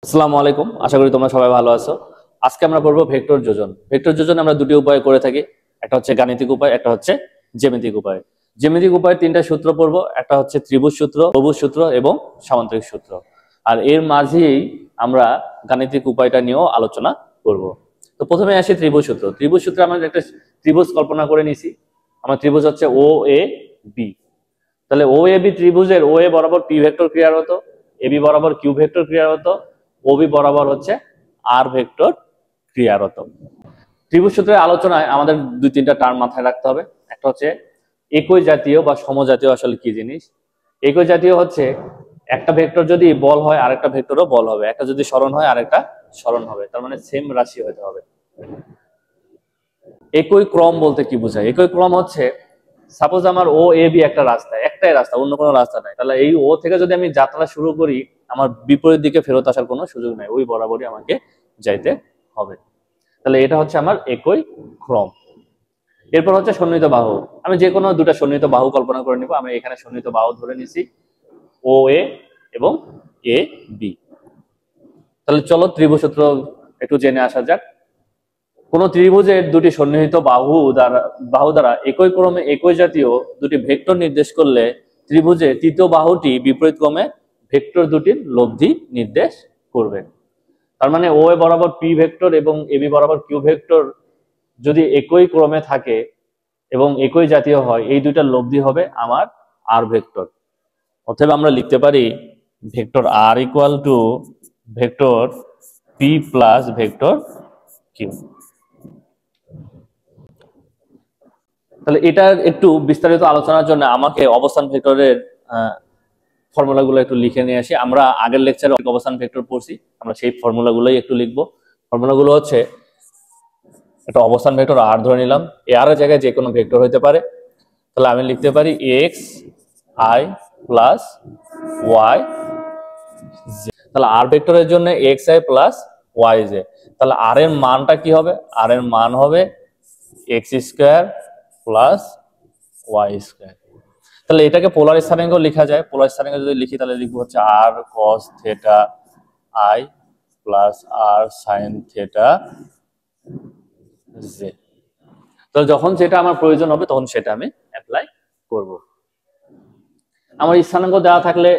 আসসালামু আলাইকুম, আশা করি তোমরা সবাই ভালো আছো। আজকে আমরা পড়বো ভেক্টর যোজন। ভেক্টর যোজন আমরা দুটি উপায়ে করে থাকি, একটা হচ্ছে গাণিতিক উপায়, একটা হচ্ছে জ্যামিতিক উপায়। জ্যামিতিক উপায়ে তিনটা সূত্র পড়বো, একটা হচ্ছে ত্রিভুজ সূত্র, বহুভুজ সূত্র এবং সামান্তরিক সূত্র। আর এর মাঝেই আমরা গাণিতিক উপায়টা নিয়েও আলোচনা করব। তো প্রথমে আসি ত্রিভুজ সূত্র। ত্রিভুজ সূত্রে আমরা একটা ত্রিভুজ কল্পনা করে নিছি। আমার ত্রিভুজ হচ্ছে ও এ বি। তাহলে ও এ বি ত্রিভুজের ও এ বরাবর পি ভেক্টর ক্রিয়ারত, এ বি বরাবর কিউ ভেক্টর ক্রিয়ারত, ওবি বরাবর হচ্ছে আর ভেক্টর ক্রিয়ারত। ত্রিভুজ সূত্রের আলোচনায় আমাদের দুই তিনটা টার্ম মাথায় রাখতে হবে। একটা হচ্ছে একই জাতীয় বা সমজাতীয়। আসলে কি জিনিস? একই জাতীয় হচ্ছে একটা ভেক্টর যদি বল হয় আরেকটা ভেক্টরও বল হবে, একটা যদি সরণ হয় আরেকটা সরণ হবে, তার মানে সেম রাশি হতে হবে। একই ক্রম বলতে কি বোঝায়? একই ক্রম হচ্ছে সাপোজ আমার ও এ বি একটা রাস্তা, একটাই রাস্তা, অন্য কোনো রাস্তা নাই। তাহলে এই ও থেকে যদি আমি যাত্রা শুরু করি, আমার বিপরীত দিকে ফেরত আসার কোনো সুযোগ নাই, ওই বরাবরই আমাকে যাইতে হবে। তাহলে এটা হচ্ছে আমার একই ক্রম। এরপর হচ্ছে সন্নিহিত বাহু। আমি যে কোনো দুটা সন্নিহিত বাহু কল্পনা করে নিব। আমি এখানে সন্নিহিত বাহু ধরে নিছি ও এ এবং এ বি। তাহলে চলো ত্রিভুজ সূত্র একটু জেনে আসা যাক। কোন ত্রিভুজের দুটি সন্নিহিত বাহু দ্বারা একই ক্রমে একই জাতীয় দুটি ভেক্টর নির্দেশ করলে ত্রিভুজের তৃতীয় বাহুটি বিপরীত ক্রমে ভেক্টর দুটির লব্ধি নির্দেশ করবে। তার মানে ও এ বরাবর পি ভেক্টর এবং এ বি বরাবর কিউ ভেক্টর যদি একই ক্রমে থাকে এবং একই জাতীয় হয়, এই দুইটার লব্ধি হবে আমার আর ভেক্টর। অতএব আমরা লিখতে পারি vector R equal to vector P plus vector Q. তাহলে এটা একটু বিস্তারিত আলোচনার জন্য আমাকে অবস্থান ভেক্টরের ফর্মুলাগুলো একটু লিখে নিয়ে আসি। আমরা আগের লেকচারে অবস্থান ভেক্টর পড়ছি, আমরা সেই ফর্মুলাগুলোই একটু লিখবো। ফর্মুলাগুলো হচ্ছে একটা অবস্থান ভেক্টর আর ধরে নিলাম, এ আর এর জায়গায় যে কোনো ভেক্টর হতে পারে। তাহলে আমি লিখতে পারি x i plus y j. তাহলে আর ভেক্টরের জন্য x i plus y j. তাহলে আর এর মানটা কি হবে? আর এর মান হবে x square plus y square. তাহলে এটাকে পোলার স্থানাঙ্ক লেখা যায়। পোলার স্থানাঙ্ক যদি লিখি তাহলে লিখবো হচ্ছে r cos theta i plus r sine theta j. তো যখন যেটা আমার প্রয়োজন হবে তখন সেটা আমি অ্যাপ্লাই করব। আমার স্থানাঙ্ক দেওয়া থাকলে,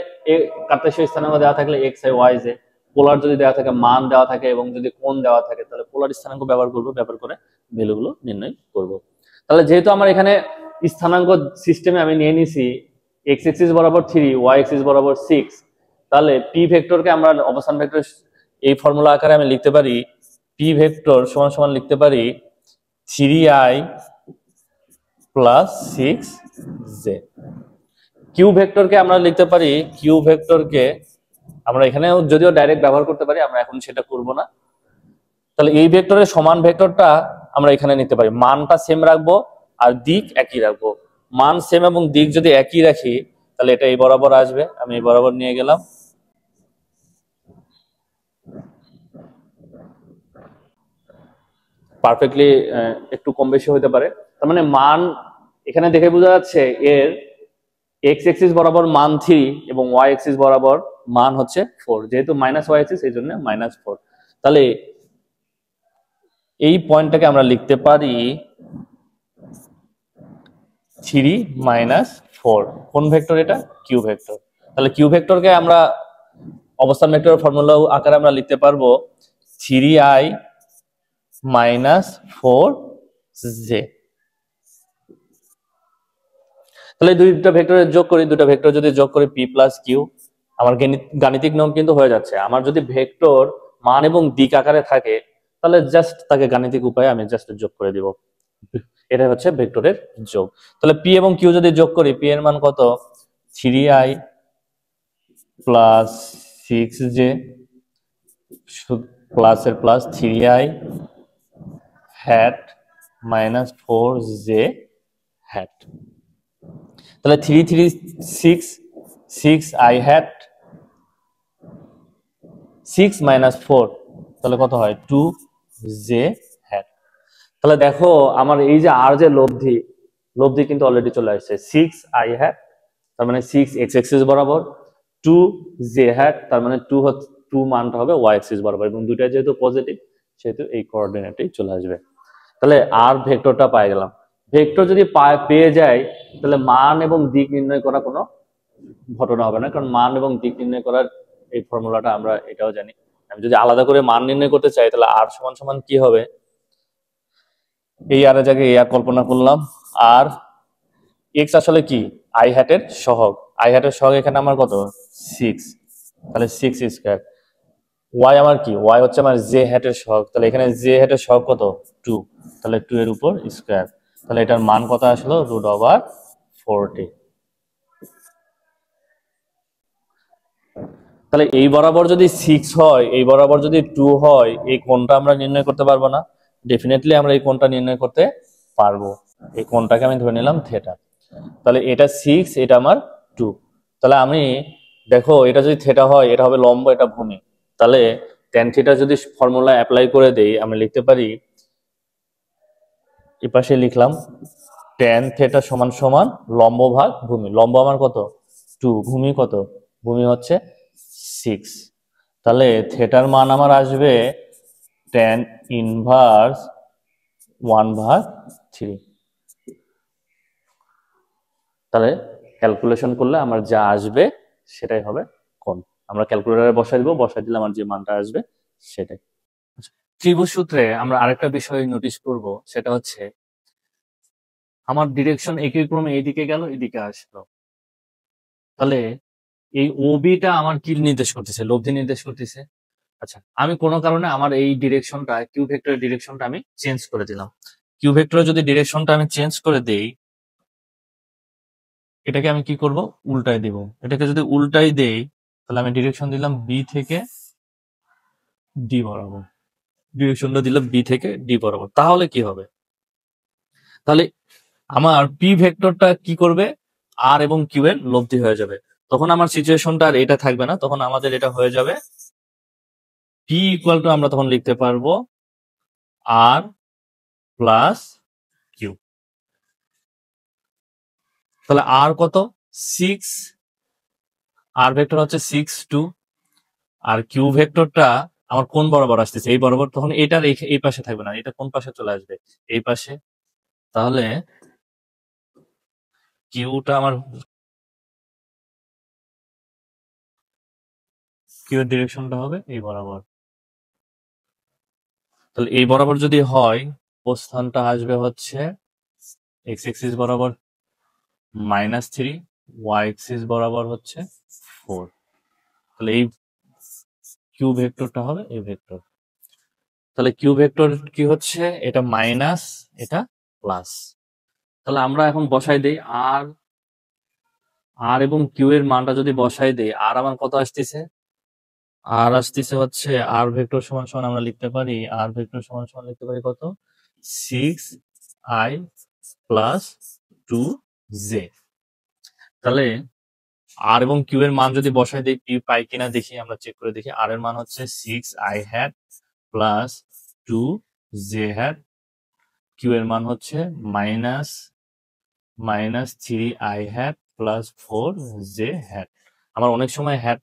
কার্তেশীয় স্থানাঙ্ক দেওয়া থাকলে এক্স আই ওয়াই জে, পোলার যদি দেওয়া থাকে, মান দেওয়া থাকে এবং যদি কোণ দেওয়া থাকে, তাহলে পোলার স্থানাঙ্ক ব্যবহার করব, ব্যবহার করে ভ্যালুগুলো নির্ণয় করব। তাহলে যেহেতু আমার এখানে স্থানাঙ্ক সিস্টেমে আমি নিয়ে নিছি এক্স এক্সিস বরাবর 3, ওয়াই এক্সিস বরাবর 6, তাহলে পি ভেক্টরকে আমরা অবস্থান ভেক্টর এই ফর্মুলা আকারে আমি লিখতে পারি পি ভেক্টর সমান সমান লিখতে পারি 3i প্লাস 6j। কিউ ভেক্টরকে আমরা লিখতে পারি, কিউ ভেক্টরকে আমরা এখানে যদিও ডাইরেক্ট ব্যবহার করতে পারি, আমরা এখন সেটা করব না। তাহলে এই ভেক্টরের সমান ভেক্টরটা আমরা এখানে নিতে পারি, মানটা সেম রাখবো আর দিক একই রাখবো। মান সেম এবং দিক যদি একই রাখি তাহলে এটা এই বরাবর আসবে, আমি এই বরাবর নিয়ে গেলাম। পারফেক্টলি একটু কম বেশি হতে পারে। তার মানে মান এখানে দেখে বোঝা যাচ্ছে এর এক্স এক্সিস বরাবর মান 3 এবং ওয়াই এক্সিস বরাবর মান হচ্ছে 4, যেহেতু মাইনাস ওয়াই এক্সিস এই জন্য -4। তাহলে এই পয়েন্টটাকে আমরা লিখতে পারি 3 - 4। কোন ভেক্টর এটা? Q vector. তাহলে কিউ ভেক্টরকে আমরা অবস্থান ভেক্টরের ফর্মুলা আকারে আমরা লিখতে পারবো 3i - 4j। তাহলে দুইটা ভেক্টরের যোগ করি, দুটো ভেক্টর যদি যোগ করি পি প্লাস কিউ, আমার গাণিতিক নিয়ম কিন্তু হয়ে যাচ্ছে। আমার যদি ভেক্টর মান এবং দিক আকারে থাকে তাহলে জাস্ট তাকে গাণিতিক উপায়ে আমি জাস্ট যোগ করে দিব। এটা হচ্ছে ভেক্টরের যোগ। তাহলে পি এবং কিউ যদি যোগ করি, পি এর মান কত? 3i প্লাস 6j প্লাস এর plus 3i hat minus 4j hat. তাহলে 3 3 6 6i হ্যাট 6 - 4, তাহলে কত হয়? 2j hat. তাহলে দেখো আমার এই যে আর যে লব্ধি কিন্তু অলরেডি চলে আসছে। 6i হ্যাট তার মানে 6 এক্স এক্সিস বরাবর, 2j হ্যাট তার মানে 2 টু মানটা হবে ওয়াই অ্যাক্সিস বরাবর, এবং দুইটা যেহেতু পজিটিভ সেহেতু এই কোঅর্ডিনেটেই চলে আসবে। তাহলে আর ভেক্টরটা পাই গেলাম। ভেক্টর যদি পেয়ে যায় তাহলে মান এবং দিক নির্ণয় করা কোনো ঘটনা হবে না, কারণ মান এবং দিক নির্ণয় করার এই ফর্মুলাটা আমরা এটাও জানি। আমি যদি আলাদা করে মান নির্ণয় করতে চাই তাহলে আর সমান সমান কি হবে, এই আর এর জায়গায় এই আর কল্পনা করলাম, আর এক্স আসলে কি আই হ্যাটের সহগ, আই হ্যাটের সহগ এখানে আমার কত 6, তাহলে 6 স্কয়ার। ওয়াই আমার কি, ওয়াই হচ্ছে আমার জে হ্যাটের সহগ, তাহলে এখানে জে হ্যাটের সহগ কত 2, তাহলে 2 এর উপর স্কয়ার, তাহলে এটার মান কত আসলো √40। তাহলে এই বরাবর যদি 6 হয়, এই বরাবর যদি 2 হয়, এই কোণটা আমরা নির্ণয় করতে পারবো না? ডেফিনেটলি আমরা এই কোণটা নির্ণয় করতে পারবো। এই কোণটাকে আমি ধরে নিলাম থিটা। তাহলে এটা 6, এটা আমার 2। তাহলে আমি দেখো এটা যদি থিটা হয় এটা হবে লম্ব, এটা ভূমি। তাহলে tan থিটা যদি ফর্মুলা অ্যাপ্লাই করে দেই আমরা লিখতে পারি, এই পাশে লিখলাম tan থিটা সমান সমান লম্ব ভাগ ভূমি। লম্ব আমার কত 2, ভূমি কত, ভূমি হচ্ছে 6। তাহলে থিটার মান আমার আসবে tan ইনভার্স 1/3। তাহলে ক্যালকুলেশন করলে আমার যা আসবে সেটাই হবে কোণ। আমরা ক্যালকুলেটরে বসাই দিব, বসাই দিলে আমার যে মানটা আসবে সেটাই। ত্রিভুজ সূত্রে আমরা আরেকটা বিষয় নোটিশ করব, সেটা হচ্ছে আমার ডিরেকশন একই ক্রমে এইদিকে গেল এদিকে আসলো, তাহলে এই ওবিটা আমার কি নির্দেশ করতেছে, লব্ধি নির্দেশ করতেছে। আচ্ছা, আমি কোনো কারণে আমার এই ডিরেকশনটা কিউ ভেক্টরের ডিরেকশনটা আমি চেঞ্জ করে দিলাম। কিউ ভেক্টরের যদি ডিরেকশনটা আমি চেঞ্জ করে দেই, এটাকে আমি কি করব, উল্টাই দিব। এটাকে যদি উল্টাই দেই তাহলে আমি ডিরেকশন দিলাম বি থেকে ডি বরাবর, ডিরেকশনটা দিলাম বি থেকে ডি বরাবর। তাহলে কি হবে, তাহলে আমার পি ভেক্টরটা কি করবে, আর এবং কিউ এর লব্ধি হয়ে যাবে। তখন আমার সিচুয়েশনটা আর এটা থাকবে না, তখন আমাদের এটা হয়ে যাবে পি ইকুয়াল টু, আমরা তখন লিখতে পারবো আর প্লাস কিউ। তাহলে আর কত 6, আর ভেক্টর হচ্ছে 6 2, আর কিউ ভেক্টরটা আমার কোন বরাবর আসতেছে, এই বরাবর। তখন এটার এই পাশে থাকবে না, এটা কোন পাশে চলে আসবে, এই পাশে। তাহলে কিউটা আমার, কিউ এর ডিরেকশনটা হবে এই বরাবর। তাহলে এই বরাবর যদি হয়, প্রস্থানটা আসবে হচ্ছে এক্স এক্সিস বরাবর -3, ওয়াই এক্সিস বরাবর হচ্ছে 4। তাহলে এই কিউ ভেক্টরটা হবে এই ভেক্টর। তাহলে কিউ ভেক্টর কি হচ্ছে, এটা মাইনাস, এটা প্লাস। তাহলে আমরা এখন বসাই দেই আর, আর এবং কিউ এর মানটা যদি বসাই দেই, আর আমার কত আসতেছে, আর আসতেছে হচ্ছে আর ভেক্টর সমান সমান আমরা লিখতে পারি, আর ভেক্টর সমান সমান লিখতে পারি কত 6i প্লাস 2j। তাহলে আর এবং কিউ এর মান যদি বসাই দিই কিউ পাই কিনা দেখি, আমরা চেক করে দেখি। আর এর মান হচ্ছে 6i had plus 2j hat, Q এর মান হচ্ছে -3i had plus 4j hat. আমার অনেক সময় হ্যাট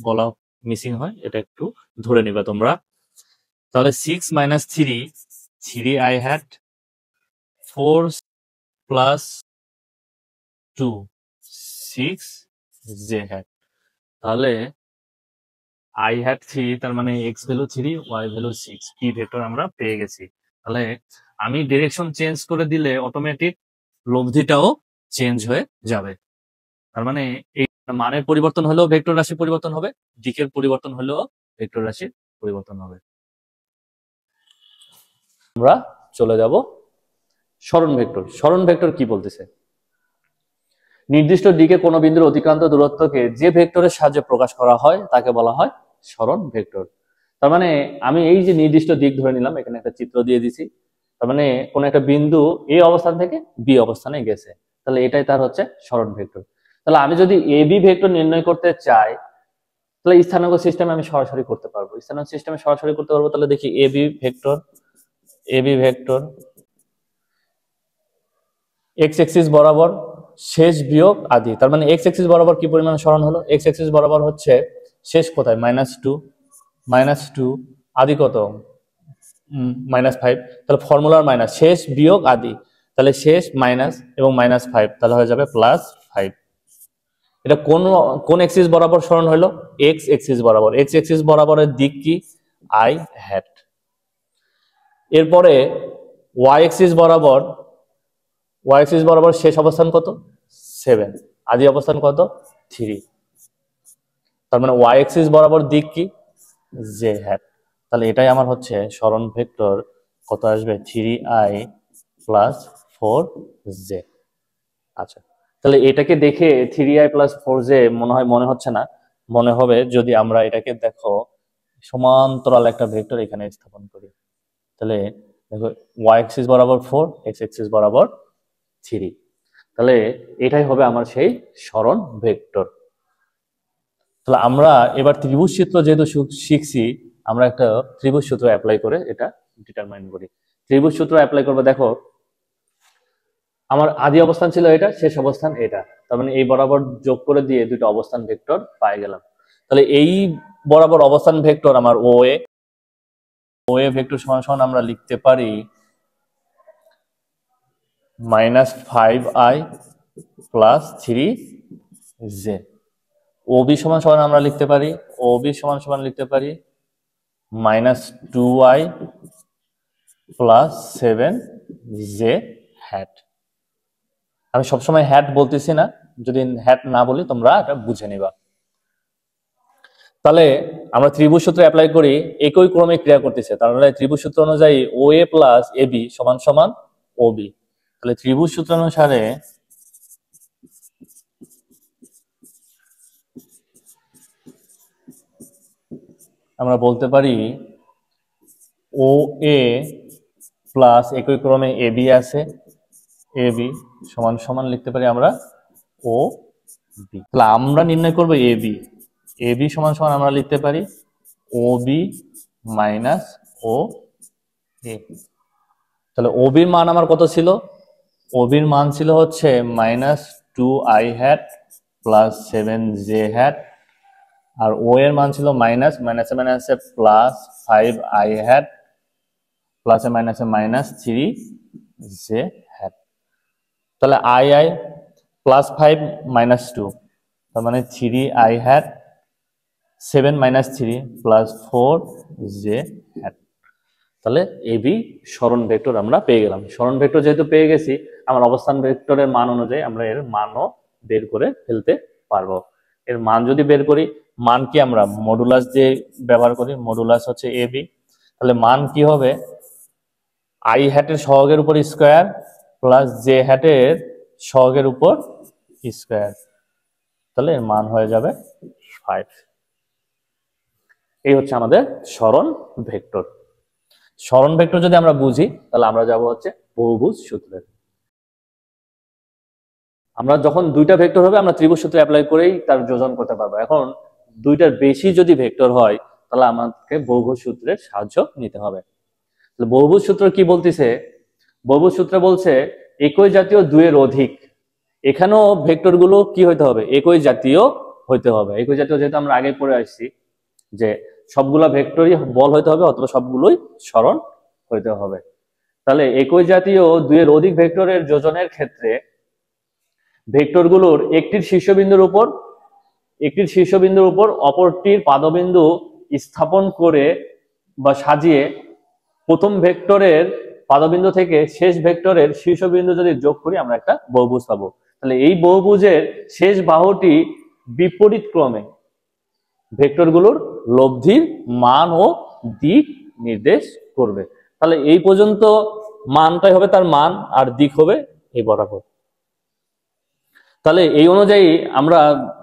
বলা মিসিং হয়, এটা একটু ধরে নিবা তোমরা। তাহলে 6 - 3, 3i hat 4 plus 2 6j hat. তাহলে i হ্যাট 3, তার মানে x ভ্যালু 3, y ভ্যালু 6, কি ভেক্টর আমরা পেয়ে গেছি। তাহলে আমি ডিরেকশন চেঞ্জ করে দিলে অটোমেটিক লব্ধিটাও চেঞ্জ হয়ে যাবে। তার মানে এই মানের পরিবর্তন হলেও ভেক্টর রাশি পরিবর্তন হবে, দিকের পরিবর্তন হলেও ভেক্টর রাশির পরিবর্তন হবে। আমরা চলে যাব সরণ ভেক্টর। সরণ ভেক্টর কি বলতেছে, নির্দিষ্ট দিকে কোনো বিন্দুর অতিক্রান্ত দূরত্বকে যে ভেক্টরের সাহায্যে প্রকাশ করা হয় তাকে বলা হয় সরণ ভেক্টর। তার মানে আমি এই যে নির্দিষ্ট দিক ধরে নিলাম, এখানে একটা চিত্র দিয়ে দিছি। তার মানে কোন একটা বিন্দু এ অবস্থান থেকে বি অবস্থানে গেছে, তাহলে এটাই তার হচ্ছে সরণ ভেক্টর। তাহলে আমি যদি এ বি ভেক্টর নির্ণয় করতে চাই তাহলে স্থানাঙ্ক সিস্টেমে আমি সরাসরি করতে পারবো, স্থানাঙ্ক সিস্টেমে সরাসরি করতে পারবো। তাহলে দেখি A B vector x axis বরাবর শেষ বিয়োগ আদি। তার মানে এক্স এক্সিস বরাবর কি পরিমাণ সরণ হলো, এক্স এক্সিস বরাবর হচ্ছে শেষ কোথায় -2, -2 আদি কত -5, তাহলে ফর্মুলার মাইনাস, শেষ বিয়োগ আদি, তাহলে শেষ মাইনাস এবং -5, তাহলে হয়ে যাবে +5। এটা কোন কোন এক্সিস বরাবর সরণ হলো? এক্স এক্সিস বরাবর। এক্স এক্সিস বরাবরের দিক কি? I hat. এরপরে ওয়াই এক্সিস বরাবর শেষ অবস্থান কত? 7, আদি অবস্থান কত? 3। তার মানে ওয়াই এক্সিস বরাবর দিক কি? J hat. তাহলে এটাই আমার হচ্ছে সরণ ভেক্টর, কত আসবে? 3i + 4j। আচ্ছা, তাহলে এটাকে দেখে 3i + 4j মনে হচ্ছে না, মনে হবে যদি আমরা এটাকে দেখো সমান্তরাল একটা ভেক্টর এখানে স্থাপন করি। তাহলে দেখো ওয়াই এক্সিস বরাবর 4, এক্স এক্সিস বরাবর 3, তাহলে এটাই হবে আমার সেই সরণ ভেক্টর। তাহলে আমরা এবার ত্রিভুজ সূত্র যেহেতু শিখছি, আমরা একটা ত্রিভুজ সূত্র অ্যাপ্লাই করে এটা ডিটারমাইন করি। ত্রিভুজ সূত্র অ্যাপ্লাই করবে, দেখো আমার আদি অবস্থান ছিল এটা, শেষ অবস্থান এটা, তার মানে এই বরাবর যোগ করে দিয়ে দুটো অবস্থান ভেক্টর পাই গেলাম। তাহলে এই বরাবর অবস্থান ভেক্টর আমার ও এ ভেক্টর সমান সমান আমরা লিখতে পারি -5i + 3j। ওবি সমান সমান আমরা লিখতে পারি -2i + 7j হ্যাট। আমি সবসময় হ্যাট বলতেছি না, যদি হ্যাট না বলি তোমরা এটা বুঝে নিবা। তাহলে আমরা ত্রিভুজ সূত্র অ্যাপ্লাই করি, একই ক্রমে ক্রিয়া করতেছে, তাহলে ত্রিভুজ সূত্র অনুযায়ী OA + AB = OB। তাহলে ত্রিভুজ সূত্র অনুসারে আমরা বলতে পারি OA প্লাস একই ক্রমে AB আছে, AB = লিখতে পারি আমরা OB। তাহলে আমরা নির্ণয় করব AB = আমরা লিখতে পারি OB - OA। তাহলে OB এর মান আমার কত ছিল? OB এর মান ছিল হচ্ছে -2i হ্যাট + 7j হ্যাট, আর O এর মান ছিল -5i হ্যাট +-3j হ্যাট। তাহলে i +5 - 2, তার মানে 3i হ্যাট 7 - 3 + 4j হ্যাট। তাহলে এবি সরণ ভেক্টর আমরা পেয়ে গেলাম। সরণ ভেক্টর যেহেতু পেয়ে গেছি, আমার অবস্থান ভেক্টরের মান অনুযায়ী আমরা এর মানও বের করে ফেলতে পারবো। এর মান যদি বের করি, মান কি আমরা মডুলাস দিয়ে ব্যবহার করি, মডুলাস হচ্ছে এবি। তাহলে মান কি হবে? আই হ্যাটের সহগের উপর স্কয়ার প্লাস জে হ্যাটের সহগের উপর স্কয়ার, তাহলে এর মান হয়ে যাবে 5। এই হচ্ছে আমাদের সরণ ভেক্টর। সরণ ভেক্টর যদি আমরা বুঝি, তাহলে আমরা যাব হচ্ছে বহুভুজ সূত্রে। আমরা যখন দুইটা ভেক্টর হবে, আমরা ত্রিভুজ সূত্র অ্যাপ্লাই করেই তার যোজন করতে পারবো। এখন দুইটার বেশি যদি ভেক্টর হয়, তাহলে আমাদেরকে বহুভুজ সূত্রের সাহায্য নিতে হবে। তাহলে বহুভুজ সূত্র কি বলতেছে? বহুভুজ সূত্রে বলছে একই জাতীয় দুইয়ের অধিক। এখানেও ভেক্টর গুলো কি হইতে হবে? একই জাতীয় হইতে হবে। একই জাতীয় যেহেতু আমরা আগে পড়ে আসছি যে সবগুলা ভেক্টরই বল হইতে হবে অথবা সবগুলোই সরণ হইতে হবে। তাহলে একই জাতীয় দুইয়ের অধিক ভেক্টরের যোজনের ক্ষেত্রে ভেক্টরগুলোর একটির শীর্ষবিন্দুর উপর অপরটির পাদবিন্দু স্থাপন করে বা সাজিয়ে প্রথম ভেক্টরের পাদবিন্দু থেকে শেষ ভেক্টরের শীর্ষবিন্দু যদি যোগ করি, আমরা একটা বহুভুজ পাবো। তাহলে এই বহুভুজের শেষ বাহুটি বিপরীত ক্রমে ভেক্টরগুলোর লব্ধির মান ও দিক নির্দেশ করবে। তাহলে এই পর্যন্ত মানটাই হবে তার মান, আর দিক হবে এই বরাবর। তাহলে এই অনুযায়ী আমরা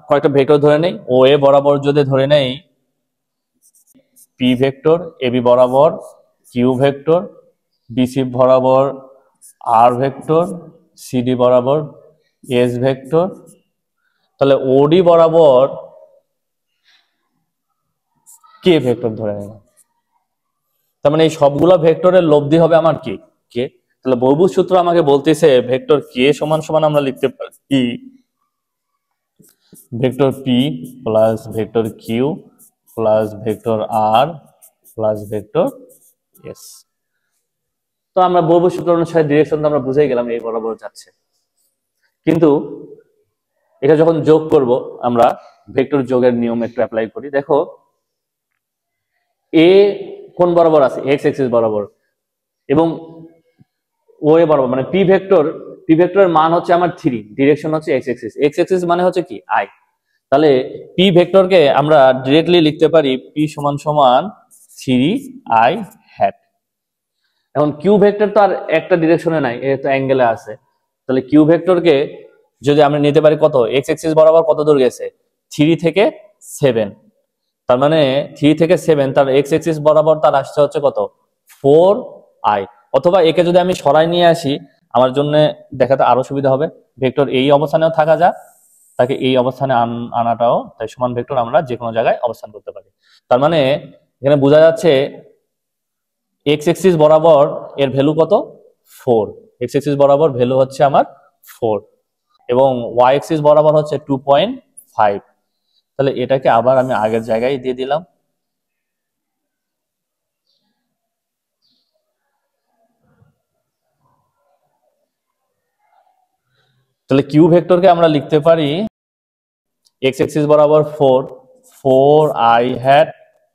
কয়েকটা ভেক্টর ধরে নেই। ও এ বরাবর যদি ধরে নেই পি ভেক্টর, এবি বরাবর কিউ ভেক্টর, বিসি বরাবর আর ভেক্টর, সিডি বরাবর এস ভেক্টর, তাহলে ওডি বরাবর কে ভেক্টর ধরে নিলাম। তার মানে এই সবগুলো ভেক্টরের লব্ধি হবে আমার কে কে। তাহলে বহুভুজ সূত্র আমাকে বলতেছে ভেক্টর কে = আমরা লিখতে পারি vector P plus vector Q plus vector R plus vector S. তো আমরা বহুভুজ সূত্র অনুসারে ডিরেকশন তো আমরা বুঝেই গেলাম এই বরাবর যাচ্ছে, কিন্তু এটা যখন যোগ করব আমরা ভেক্টর যোগের নিয়ম একটু অ্যাপ্লাই করি। দেখো এ কোন বরাবর আছে, এক্স এক্সিস বরাবর, এবং ও এ বরাবর, মানে পি ভেক্টরের মান হচ্ছে আমার 3, ডিরেকশন হচ্ছে এক্স এক্সিস। এক্স এক্সিস মানে হচ্ছে কি আই। তাহলে পি ভেক্টরকে আমরা ডিরেক্টলি লিখতে পারি পি সমান সমান 3i হ্যাট। এখন কিউ ভেক্টর তো আর একটা ডিরেকশনে নাই, এ তো অ্যাঙ্গেলে আছে। তাহলে কিউ ভেক্টরকে যদি আমরা নিতে পারি কত, এক্স এক্সিস বরাবর কত দূর গেছে, 3 থেকে 7, তার মানে 3 থেকে 7, তার এক্স এক্সিস বরাবর তার আসছে হচ্ছে কত, 4i। অথবা একে যদি আমি সরাই নিয়ে আসি আমার জন্য দেখাতে আরো সুবিধা হবে, ভেক্টর এই অবস্থানেও থাকা যায়, তাকে এই অবস্থানে আনাটাও, তাই সমান ভেক্টর আমরা যে কোনো জায়গায় অবস্থান করতে পারি। তার মানে এখানে বোঝা যাচ্ছে এক্স এক্সিস বরাবর এর ভ্যালু কত, 4। এক্স এক্সিস বরাবর ভ্যালু হচ্ছে আমার 4 এবং ওয়াই এক্সিস বরাবর হচ্ছে 2.5। তাহলে এটাকে আবার আমি আগের জায়গায় দিয়ে দিলাম। তাহলে কিউ ভেক্টরকে আমরা লিখতে পারি এক্স এক্সিস বরাবর 4i হ্যাট,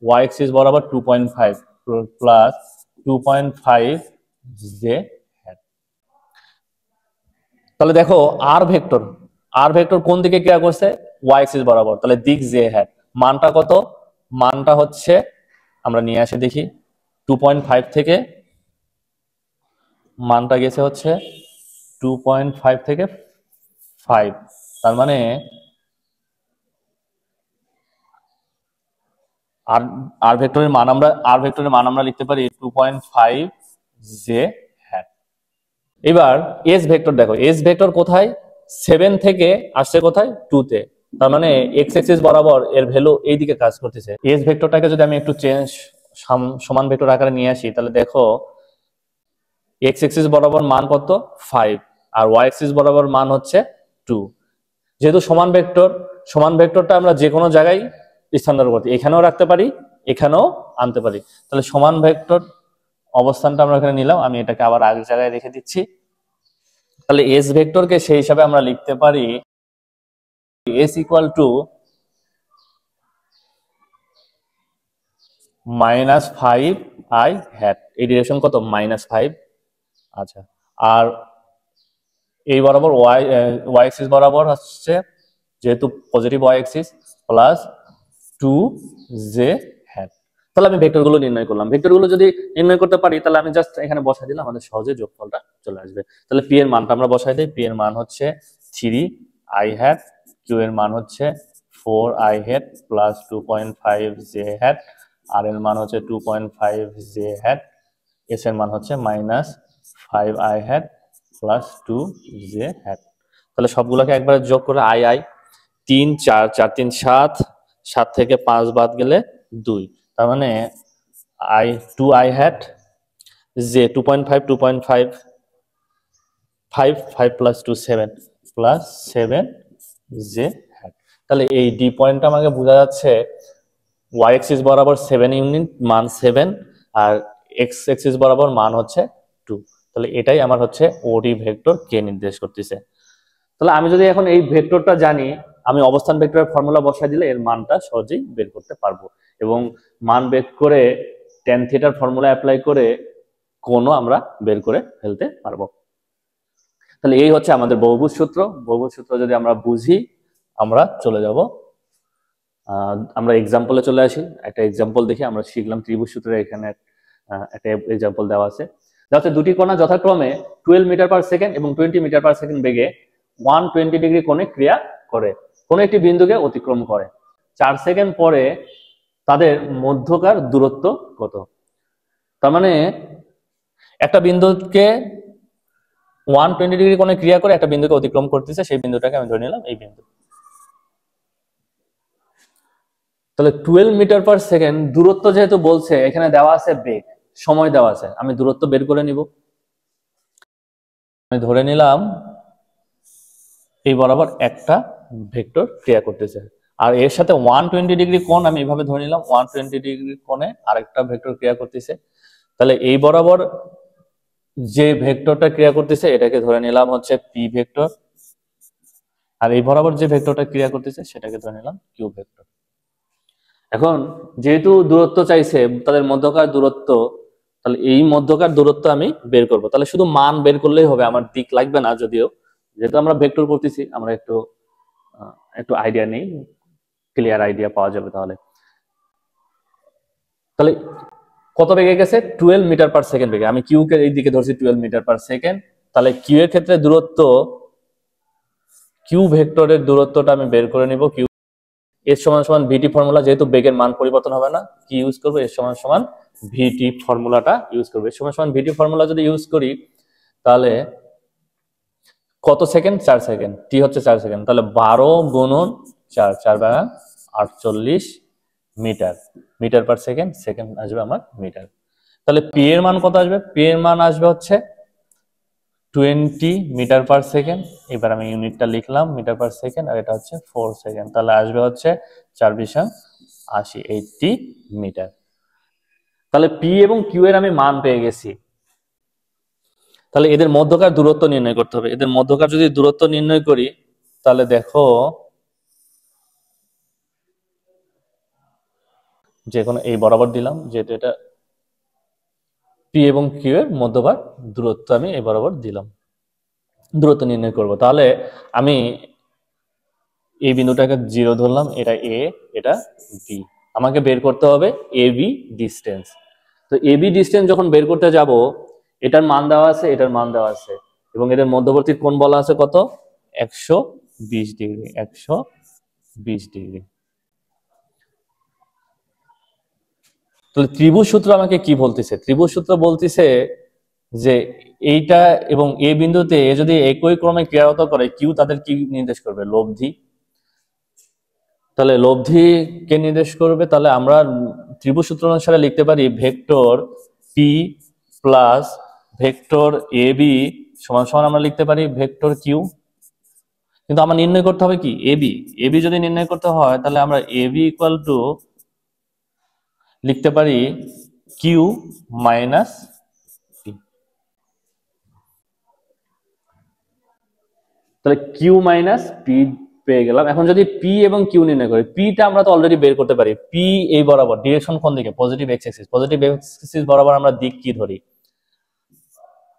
ওয়াই এক্সিস বরাবর 2.5 প্লাস 2.5 জে হ্যাট। তাহলে দেখো আর ভেক্টর কোন দিকে ক্রিয়া করছে, ওয়াই এক্সিস বরাবর, তাহলে দিক জে হ্যাট। মানটা কত, মানটা হচ্ছে আমরা নিয়ে আসে দেখি 2.5 থেকে মানটা গেছে হচ্ছে 2.5 থেকে 5, তার মানে আর আর ভেক্টরের মান আমরা লিখতে পারি 2.5 জে হ্যাট। এবার এস ভেক্টর দেখো, এস ভেক্টর কোথায়, 7 থেকে আসছে কোথায়, 2 তে, তার মানে এক্স এক্সিস বরাবর এর ভ্যালু এইদিকে কাজ করতেছে। এস ভেক্টরটাকে যদি আমি একটু সমান ভেক্টর আকারে নিয়ে আসি, তাহলে দেখো এক্স এক্সিস বরাবর মান কত, 5, আর ওয়াই এক্সিস বরাবর মান হচ্ছে 2। যেহেতু সমান ভেক্টরটা আমরা যে কোনো জায়গায় স্থানান্তর করতে, এখানেও রাখতে পারি, এখানেও আনতে পারি। তাহলে সমান ভেক্টর অবস্থানটা আমরা এখানে নিলাম, আমি এটাকে আবার আগের জায়গায় রেখে দিচ্ছি। তাহলে এস ভেক্টরকে সেই হিসাবে আমরা লিখতে পারি S equal to -5i hat, এই ডিরেকশন কত, -5। আচ্ছা, আর এই বরাবর ওয়াই এক্সিস বরাবর হচ্ছে যেহেতু positive y axis plus 2j hat. তাহলে আমি ভেক্টরগুলো নির্ণয় করলাম। ভেক্টরগুলো যদি নির্ণয় করতে পারি তাহলে আমি জাস্ট এখানে বসাই দিলাম, আমাদের সহজে যোগফলটা চলে আসবে। তাহলে পি এর মানটা আমরা বসাই দিই, পি এর মান হচ্ছে 3i হ্যাট, কিউ এর মান হচ্ছে 4i had plus 2.5j hat, আর এর মান হচ্ছে 2.5j হ্যাট, এস এর মান হচ্ছে -5i had plus 2j hat. তাহলে সবগুলোকে একবারে যোগ করে আই 3 4 4 3 7, 7 থেকে 5 বাদ গেলে 2, তার মানে 2i hat J 2.5 2.5 5 5 plus 2 7 plus 7 J hat. তাহলে এই ডি পয়েন্টটা আমাকে বোঝা যাচ্ছে ওয়াই এক্সিস বরাবর 7 ইউনিট মান 7, আর এক্স এক্সিস বরাবর মান হচ্ছে 2। তাহলে এটাই আমার হচ্ছে ওডি ভেক্টর কে নির্দেশ করতেছে। তাহলে আমি যদি এখন এই ভেক্টরটা জানি, আমি অবস্থান ভেক্টরের ফর্মুলা বসাই দিলে এর মানটা সহজেই বের করতে পারবো, এবং মান বের করে tan থিটার ফর্মুলা অ্যাপ্লাই করে কোণও আমরা বের করে ফেলতে পারবো। তাহলে এই হচ্ছে আমাদের বহুভুজ সূত্র। বহুভুজ সূত্র যদি আমরা বুঝি আমরা চলে যাব, আমরা এক্সাম্পলে চলে আসি। একটা এক্সাম্পল দেখি, আমরা শিখলাম ত্রিভুজ সূত্রে, এখানে একটা এক্সাম্পল দেওয়া আছে। যাতে দুটি কণা যথাক্রমে 12 মিটার পার সেকেন্ড এবং 20 মিটার পার সেকেন্ড বেগে 120 ডিগ্রি কোণে ক্রিয়া করে কোনো একটি বিন্দুকে অতিক্রম করে। 4 সেকেন্ড পরে তাদের মধ্যকার দূরত্ব কত? তার মানে একটা বিন্দুকে 120 ডিগ্রি কোণে ক্রিয়া করে একটা বিন্দুকে অতিক্রম করতেছে, সেই বিন্দুটাকে আমি ধরে নিলাম এই বিন্দু। তাহলে 12 মিটার পার সেকেন্ড দূরত্ব যেহেতু বলছে, এখানে দেওয়া আছে বেগ, সময় দেওয়া আছে, আমি দূরত্ব বের করে নিব। আমি ধরে নিলাম এই বরাবর একটা ভেক্টর ক্রিয়া করতেছে, আর এর সাথে 120 ডিগ্রি কোণ আমি এইভাবে ধরে নিলাম, 120 ডিগ্রি কোণে আরেকটা ভেক্টর ক্রিয়া করতেছে। তাহলে এই বরাবর যে ভেক্টরটা ক্রিয়া করতেছে এটাকে ধরে নিলাম হচ্ছে পি ভেক্টর, আর এই বরাবর যে ভেক্টরটা ক্রিয়া করতেছে সেটাকে ধরে নিলাম কিউ ভেক্টর। এখন যেহেতু দূরত্ব চাইছে, তাদের মধ্যকার দূরত্ব, তাহলে এই মধ্যকার দূরত্ব আমি বের করব। তাহলে শুধু মান বের করলেই হবে, আমার দিক লাগবে না। যদিও যেহেতু আমরা ভেক্টর করতেছি, আমরা একটু আইডিয়া নেই, ক্লিয়ার আইডিয়া পাওয়া যাবে। তাহলে তাহলে কত বেগে গেছে? 12 মিটার পার সেকেন্ড বেগে। আমি কিউ কে এই দিকে ধরছি 12 মিটার পার সেকেন্ড। তাহলে কিউ এর ক্ষেত্রে দূরত্ব, কিউ ভেক্টরের দূরত্বটা আমি বের করে নিব। কিউ এস সমান সমান ভিটি ফর্মুলা, যেহেতু বেগের মান পরিবর্তন হবে না, কি ইউজ করবো? এস সমান সমান ভিটি ফর্মুলাটা ইউজ করবো। এস সমান সমান ভিটি ফর্মুলা যদি ইউজ করি তাহলে কত সেকেন্ড? 4 সেকেন্ড। টি হচ্ছে 4 সেকেন্ড। তাহলে 12 গুণন 4, 4 by 48 metre, metre per second, second আসবে আমার মিটার। তাহলে পি এর মান কত আসবে? পি এর মান আসবে হচ্ছে 20 মিটার পার সেকেন্ড। এবার আমি ইউনিটটা লিখলাম মিটার পার সেকেন্ড, আর এটা হচ্ছে 4 সেকেন্ড। তাহলে আসবে হচ্ছে 4 × 80, 80 মিটার। তাহলে পি এবং কিউ এর আমি মান পেয়ে গেছি। তাহলে এদের মধ্যকার দূরত্ব নির্ণয় করতে হবে। এদের মধ্যকার যদি দূরত্ব নির্ণয় করি তাহলে দেখো, যে কোনো এই বরাবর দিলাম, যেহেতু এটা পি এবং কিউ এর মধ্যকার দূরত্ব আমি এই বরাবর দিলাম, দূরত্ব নির্ণয় করব। তাহলে আমি এই বিন্দুটাকে 0 ধরলাম, এটা এ, এটা বি। আমাকে বের করতে হবে এ বি ডিস্টেন্স। তো এ বি ডিস্টেন্স যখন বের করতে যাব, এটার মান দেওয়া আছে, এটার মান দেওয়া আছে, এবং এদের মধ্যবর্তী কোণ বলা আছে কত? 120 ডিগ্রি, 120 ডিগ্রি। তাহলে ত্রিভুজ সূত্র আমাকে কি বলতেছে? ত্রিভুজ সূত্র বলতেছে যে এইটা এবং এ বিন্দুতে যদি একই ক্রমে ক্রিয়ারত করে, কিউ তাদের কি নির্দেশ করবে? লব্ধি। তাহলে লব্ধি কে নির্দেশ করবে? তাহলে আমরা ত্রিভুজ সূত্র অনুসারে লিখতে পারি vector P plus vector A B সমান সমান আমরা লিখতে পারি ভেক্টর কিউ। কিন্তু আমার নির্ণয় করতে হবে কি? A B. এ বি যদি নির্ণয় করতে হয় তাহলে আমরা এ বি ইকুয়াল টু লিখতে পারি কিউ মাইনাস পি। তাহলে কিউ মাইনাস পি পেয়ে গেলাম। এখন যদি পি এবং কিউ নির্ণয় করি, পিটা আমরা তো অলরেডি বের করতে পারি। পি এই বরাবর, ডিরেকশন কোন দিকে? Positive x axis. Positive x axis বরাবর আমরা দিক কি ধরি?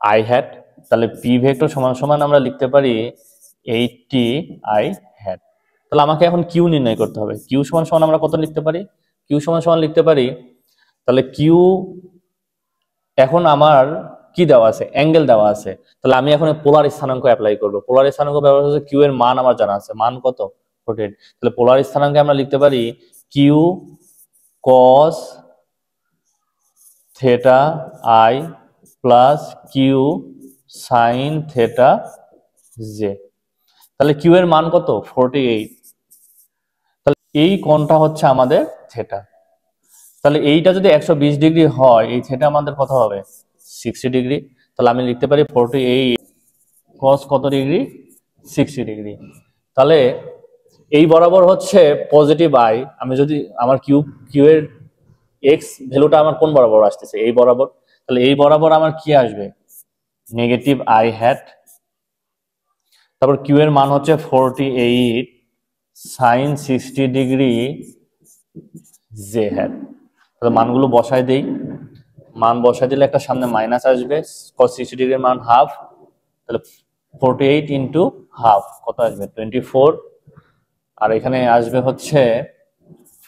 I hat. তাহলে পি ভেক্টর সমান সমান আমরা লিখতে পারি 80 আই হ্যাট। তাহলে আমাকে এখন কিউ নির্ণয় করতে হবে। কিউ সমান সমান আমরা কত লিখতে পারি? কিউ সমান সমান লিখতে পারি, তাহলে কিউ এখন আমার কি দেওয়া আছে? অ্যাঙ্গেল দেওয়া আছে। তাহলে আমি এখন পোলার স্থানাঙ্ক অ্যাপ্লাই করব। পোলার স্থানাঙ্ক ব্যবহার হচ্ছে, কিউ এর মান আমার জানা আছে, মান কত? 48। তাহলে পোলার স্থানাঙ্কে আমরা লিখতে পারি Q cos theta i plus Q sine theta j. তাহলে কিউ এর মান কত? 48। তাহলে এই কোণটা হচ্ছে আমাদের থেটা। তাহলে এইটা যদি 120 ডিগ্রি হয়, এই থেটা আমাদের কত হবে? 60 ডিগ্রি। তাহলে আমি লিখতে পারি 48 cos কত ডিগ্রি? 60 ডিগ্রি। তাহলে এই বরাবর হচ্ছে পজিটিভ আই। আমি যদি আমার কিউ এর এক্স ভ্যালুটা আমার কোন বরাবর আসতেছে? এই বরাবর। তাহলে এই বরাবর আমার কি আসবে? Negative i hat. তারপর কিউ এর মান হচ্ছে 48 সাইন 60 ডিগ্রি জে হ্যাট। তাহলে মানগুলো বসায় দেই। মান বসায় দিলে একটা সামনে মাইনাস আসবে, cos 60 ডিগ্রির মান হাফ। তাহলে 48 ইন্টু হাফ কত আসবে? 24। আর এখানে আসবে হচ্ছে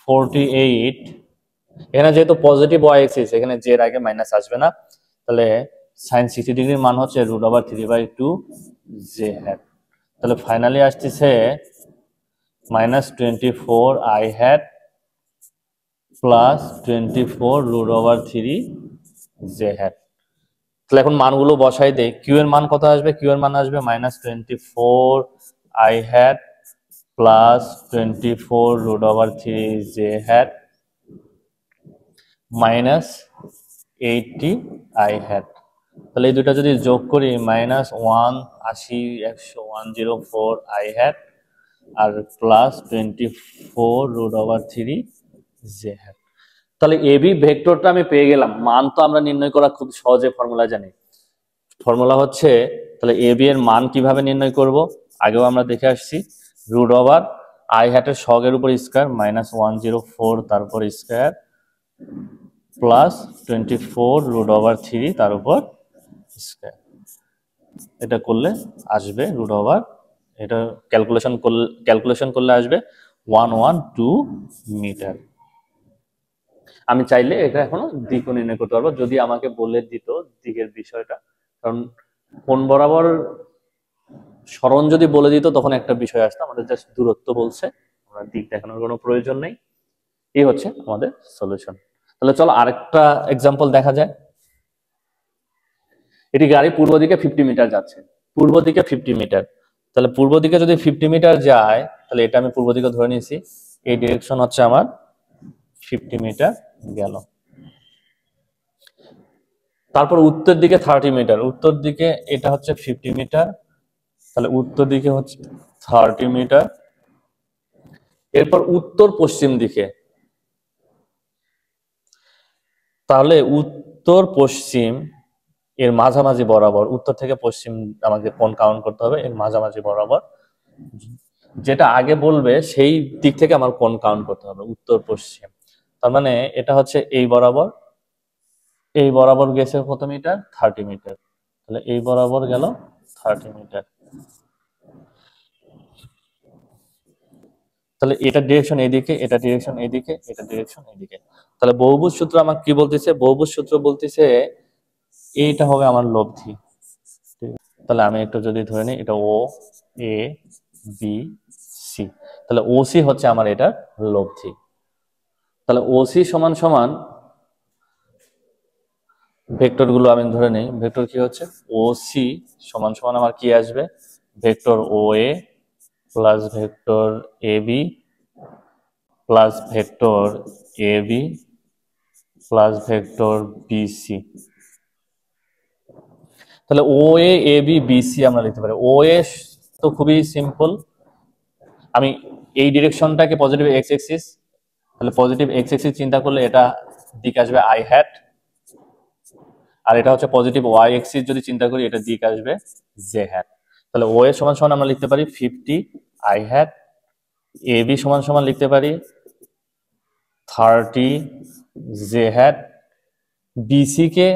48। এখানে যেহেতু পজিটিভ ওয়াই এক্সিস, এখানে জের আগে মাইনাস আসবে না। তাহলে সাইন 60 ডিগ্রির মান হচ্ছে √3/2 জে হ্যাট। তাহলে ফাইনালি আসতেছে -24 i hat plus 24 √3 j hat. তাহলে এখন মানগুলো বসাই দেই। কিউ এর মান কত আসবে? কিউ এর মান আসবে -24 i hat plus 24 √3 j hat minus 80 i hat. তাহলে এই দুটা যদি যোগ করি -180 104 আই হ্যাট আর প্লাস 24√3 জে হ্যাট। তাহলে এবি ভেক্টরটা আমি পেয়ে গেলাম। মান তো আমরা নির্ণয় করা খুব সহজে ফর্মুলা জানি। ফর্মুলা হচ্ছে, তাহলে এবি এর মান কিভাবে নির্ণয় করব, আগেও আমরা দেখে আসছি, √, আই হ্যাটের সহগের উপর স্কয়ার -104 তারপর স্কয়ার প্লাস 24√3 তার উপর স্কয়ার। এটা করলে আসবে √, এটা ক্যালকুলেশন করলে আসবে 112 মিটার। আমি চাইলে এটা এখনো দিকও নির্ণয় করতে পারবো যদি আমাকে বলে দিত দিকের বিষয়টা, কারণ কোন বরাবর সরণ যদি বলে দিত তখন একটা বিষয় আসতো, আমাদের জাস্ট দূরত্ব বলছে, আমরা দিক দেখানোর কোনো প্রয়োজন নেই। এই হচ্ছে আমাদের সলিউশন। তাহলে চলো আরেকটা এক্সাম্পল দেখা যায়। এটি গাড়ি পূর্ব দিকে 50 মিটার যাচ্ছে, পূর্ব দিকে 50 মিটার। তাহলে পূর্ব দিকে যদি 50 মিটার যায়, তাহলে এটা আমি পূর্ব দিকে ধরে নিয়েছি, এই ডিরেকশন হচ্ছে আমার 50 মিটার গেল। তারপর উত্তর দিকে 30 মিটার, উত্তর দিকে এটা হচ্ছে 50 মিটার, তাহলে উত্তর দিকে হচ্ছে 30 মিটার। এরপর উত্তর পশ্চিম দিকে, তাহলে উত্তর পশ্চিম এর মাঝামাঝি বরাবর, উত্তর থেকে পশ্চিম আমাকে কোণ কাউন্ট করতে হবে, এর মাঝামাঝি বরাবর যেটা আগে বলবে সেই দিক থেকে আমার কোণ কাউন্ট করতে হবে, উত্তর পশ্চিম। তার মানে এটা হচ্ছে এই বরাবর, এই বরাবর গেছে কত মিটার, 30 মিটার। তাহলে এই বরাবর গেল 30 মিটার। তাহলে এটা ডিরেকশন এইদিকে, এটা ডিরেকশন এইদিকে, এটা ডিরেকশন এইদিকে। তাহলে বহুভুজ সূত্র আমাকে কি বলতেছে, বহুভুজ সূত্র বলতেছে এইটা হবে আমার লব্ধি। তাহলে আমি একটু যদি ধরে নিই, এটা ও এ বি সি, তাহলে ওসি হচ্ছে আমার এটার লব্ধি। তাহলে ওসি সমান সমান ভেক্টর গুলো আমি ধরে নেই, ভেক্টর কি হচ্ছে, ওসি সমান সমান আমার কি আসবে, vector O A plus vector A B plus vector A B plus vector BC. তাহলে ও এ বি বিসি আমরা লিখতে পারি। ও এ তো খুবই সিম্পল, আমি এই ডিরেকশনটাকে পজিটিভ এক্স এক্সিস, তাহলে পজিটিভ এক্স এক্সিস চিন্তা করলে এটা দিক আসবে আই হ্যাট, আর এটা হচ্ছে পজিটিভ ওয়াই এক্সিস যদি চিন্তা করি এটা দিক আসবে জে হ্যাট। তাহলে ও এ সমান সমান আমরা লিখতে পারি 50 আই হ্যাট, এ বি সমান সমান লিখতে পারি 30 জে হ্যাট, বিসি কে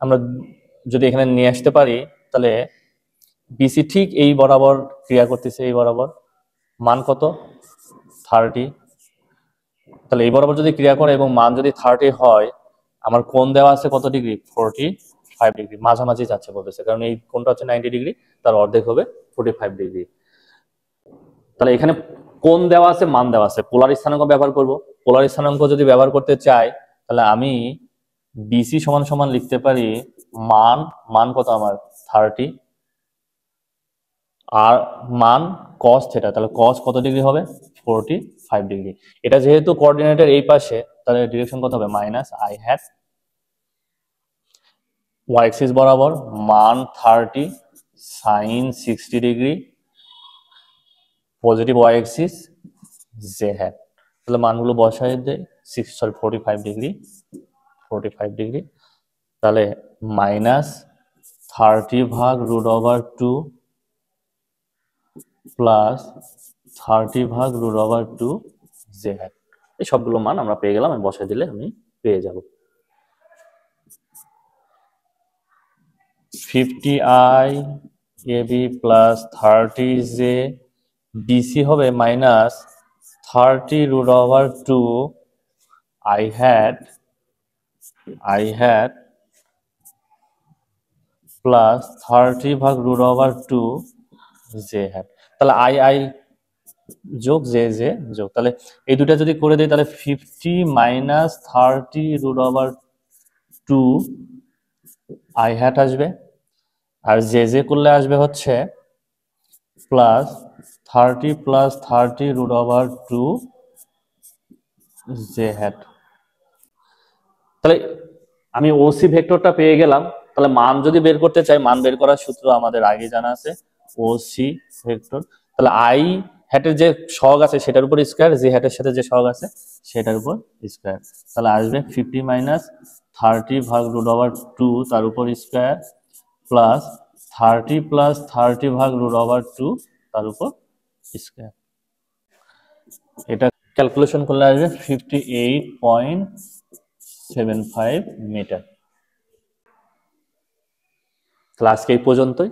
আমরা যদি এখানে নিয়ে আসতে পারি, তাহলে বিসি ঠিক এই বরাবর ক্রিয়া করতেছে, এই বরাবর মান কত 30। তাহলে এই বরাবর যদি ক্রিয়া করে এবং মান যদি 30 হয়, আমার কোণ দেওয়া আছে কত ডিগ্রি, 45 ডিগ্রি, মাঝামাঝি যাচ্ছে বলতেছে, কারণ এই কোণটা হচ্ছে 90 ডিগ্রি, তার অর্ধেক হবে 45 ডিগ্রি। তাহলে এখানে কোণ দেওয়া আছে, মান দেওয়া আছে, পোলার স্থানাঙ্ক ব্যবহার করব। পোলার স্থানাঙ্ক যদি ব্যবহার করতে চাই, তাহলে আমি বিসি সমান সমান লিখতে পারি মান কত আমার 30, আর মান cos থিটা, তাহলে cos কত ডিগ্রি হবে 45 ডিগ্রি। এটা যেহেতু কোঅর্ডিনেটের এই পাশে, তাহলে ডিরেকশন কত হবে minus i hat, y axis বরাবর মান 30 sin 60 degree, positive y axis j hat. তাহলে মানগুলো বসাই দেয় 45 ডিগ্রি, তাহলে মাইনাস 30/√2 প্লাস 30/√2 জে হ্যাট। এই সবগুলো মান আমরা পেয়ে গেলাম, আমি বসাই দিলে আমি পেয়ে যাব 50i ab plus 30j, BC হবে minus 30√2 i hat plus 30/√2 j hat. তাহলে আই যোগ জে জে যোগ, তাহলে এই দুটা যদি করে দেই, তাহলে 50 মাইনাস 30√2 আই হ্যাট আসবে, আর জে জে করলে আসবে হচ্ছে প্লাস 30 প্লাস 30√2 জে হ্যাট। তাহলে আমি ওসি ভেক্টরটা পেয়ে গেলাম। তাহলে মান যদি বের করতে চাই, মান বের করার সূত্র আমাদের আগে জানা আছে, ওসি ভেক্টর। তাহলে আই হ্যাটের যে সহগ আছে সেটার উপর স্কোয়ার, জে হ্যাটের সাথে যে সহগ আছে সেটার উপর স্কোয়ার, তাহলে আসবে 50 মাইনাস 30 ভাগ রুট ওভার 2 তার উপর স্কোয়ার প্লাস 30 প্লাস 30 ভাগ রুট ওভার 2 তার উপর স্কোয়ার। এটা ক্যালকুলেশন করলে আসবে 58.75 মিটার। তাহলে আজকে এই পর্যন্তই।